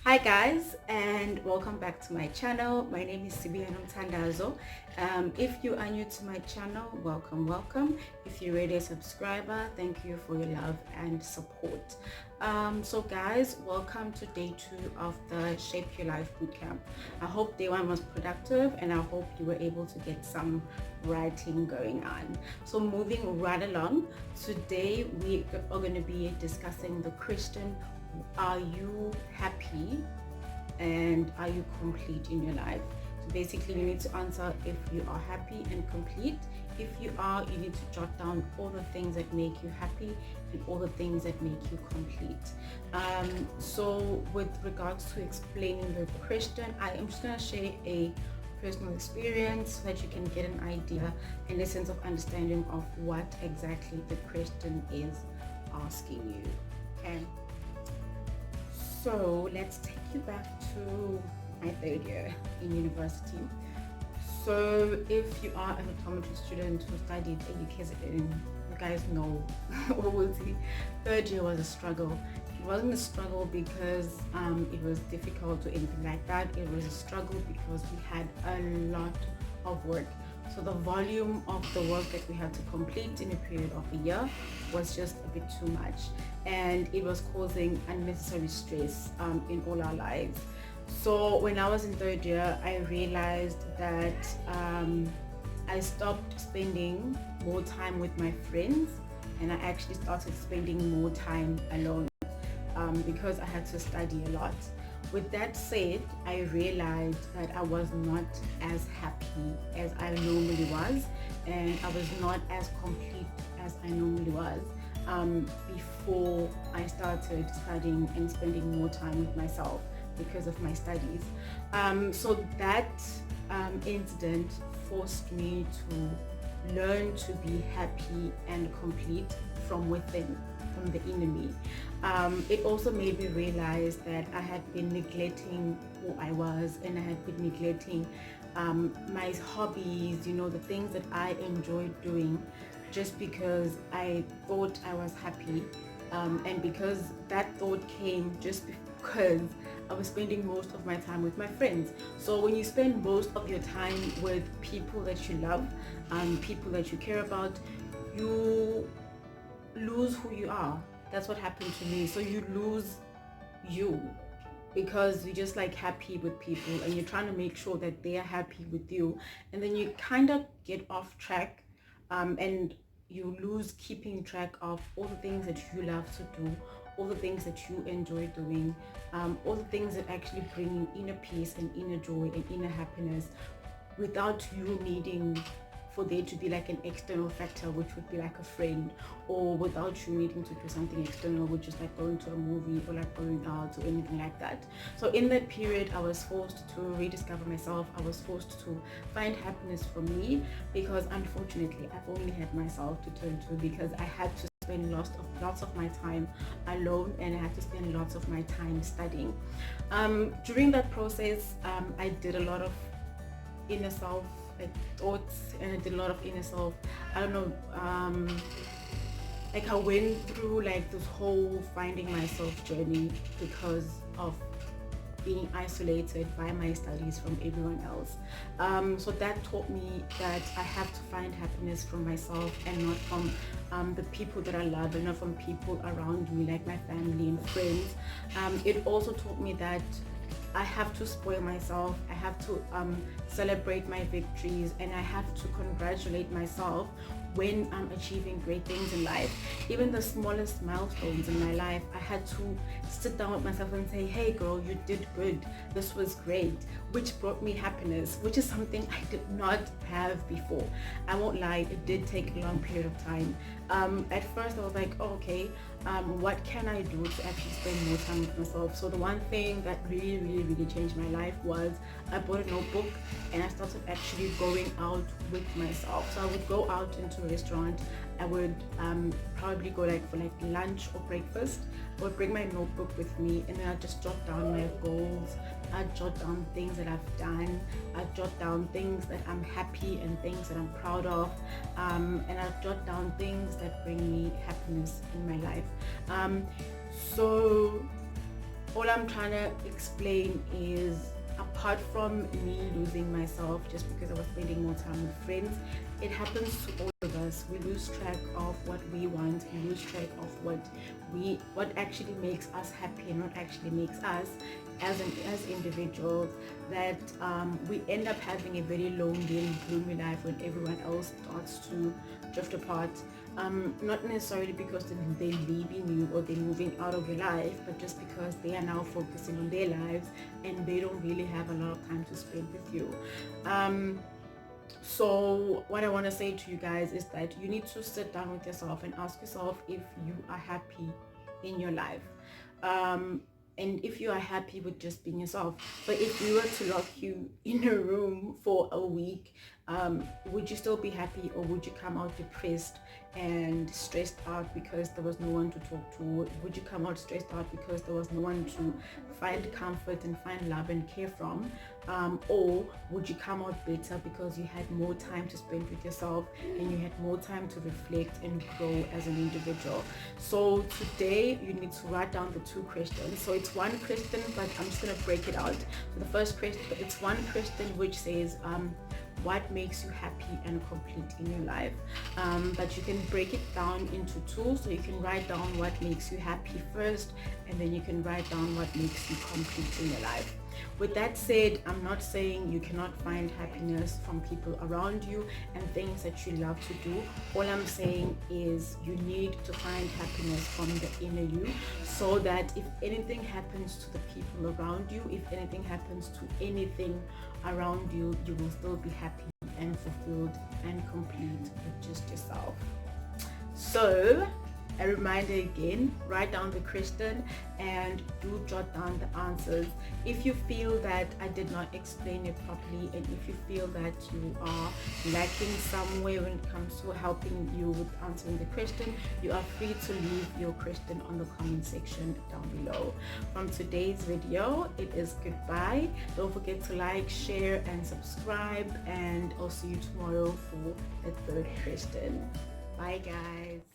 Hi guys, and welcome back to my channel. My name is Sibiano Tandazo. If you are new to my channel, welcome. If you're already a subscriber, thank you for your love and support. So guys, welcome to day 2 of the Shape Your Life Bootcamp. I hope day 1 was productive and I hope you were able to get some writing going on. So moving right along, today we are going to be discussing the question: are you happy and are you complete in your life? So basically you need to answer if you are happy and complete. If you are, you need to jot down all the things that make you happy and all the things that make you complete. So with regards to explaining the question, I am just going to share a personal experience so that you can get an idea and a sense of understanding of what exactly the question is asking you. Okay. So let's take you back to my 3rd year in university. So if you are an optometry student who studied education, you guys know obviously 3rd year was a struggle. It wasn't a struggle because it was difficult or anything like that. It was a struggle because we had a lot of work. So the volume of the work that we had to complete in a period of a year was just a bit too much, and it was causing unnecessary stress in all our lives. So when I was in 3rd year, I realized that I stopped spending more time with my friends and I actually started spending more time alone because I had to study a lot. With that said, I realized that I was not as happy as I normally was, and I was not as complete as I normally was before I started studying and spending more time with myself because of my studies. So that incident forced me to learn to be happy and complete from within, from the inner me. It also made me realize that I had been neglecting who I was, and I had been neglecting my hobbies, you know, the things that I enjoyed doing, just because I thought I was happy, and because that thought came just because I was spending most of my time with my friends. So when you spend most of your time with people that you love, people that you care about, you lose who you are. That's what happened to me. So you lose you because you're just like happy with people and you're trying to make sure that they are happy with you, and then you kind of get off track, and you lose keeping track of all the things that you love to do, all the things that you enjoy doing, all the things that actually bring you inner peace and inner joy and inner happiness, without you needing for there to be like an external factor, which would be like a friend, or without you needing to do something external, which is like going to a movie or like going out or anything like that. So in that period, I was forced to rediscover myself. I was forced to find happiness for me, because unfortunately I've only had myself to turn to, because I had to spend lots of my time alone, and I had to spend lots of my time studying. During that process, I did a lot of inner self thoughts, and I did a lot of inner self, I don't know, like I went through like this whole finding myself journey because of being isolated by my studies from everyone else. So that taught me that I have to find happiness from myself and not from the people that I love, and not from people around me like my family and friends. It also taught me that I have to spoil myself. I have to celebrate my victories, and I have to congratulate myself when I'm achieving great things in life. Even the smallest milestones in my life, I had to sit down with myself and say, hey girl, you did good. This was great, which brought me happiness, which is something I did not have before. I won't lie, it did take a long period of time. At first I was like, oh, okay, what can I do to actually spend more time with myself? So the one thing that really changed my life was I bought a notebook and I started actually going out with myself. So I would go out into a restaurant. I would probably go like for like lunch or breakfast. I would bring my notebook with me, and then I'd just jot down my goals. I'd jot down things that I've done. I'd jot down things that I'm happy and things that I'm proud of, and I'd jot down things that bring me happiness in my life. So all I'm trying to explain is, apart from me losing myself just because I was spending more time with friends, it happens to all of us. We lose track of what we want. We lose track of what actually makes us happy and what actually makes us as individuals. That we end up having a very lonely and gloomy life when everyone else starts to drift apart. Not necessarily because they're leaving you or they're moving out of your life, but just because they are now focusing on their lives and they don't really have a lot of time to spend with you. So what I want to say to you guys is that you need to sit down with yourself and ask yourself if you are happy in your life. And if you are happy with just being yourself. But if we were to lock you in a room for a week, would you still be happy, or would you come out depressed and stressed out because there was no one to talk to? Would you come out stressed out because there was no one to find comfort and find love and care from? Or would you come out better because you had more time to spend with yourself and you had more time to reflect and grow as an individual? So today you need to write down the two questions. So it's one question, but I'm just going to break it out. So the first question, it's one question which says, what makes you happy and complete in your life? But you can break it down into two. So you can write down what makes you happy first, and then you can write down what makes you complete in your life. With that said, I'm not saying you cannot find happiness from people around you and things that you love to do. All I'm saying is you need to find happiness from the inner you, so that if anything happens to the people around you, if anything happens to anything around you, you will still be happy and fulfilled and complete with just yourself. So a reminder again, write down the question and do jot down the answers. If you feel that I did not explain it properly, and if you feel that you are lacking somewhere when it comes to helping you with answering the question, you are free to leave your question on the comment section down below. From today's video, it is goodbye. Don't forget to like, share and subscribe, and I'll see you tomorrow for the third question. Bye guys.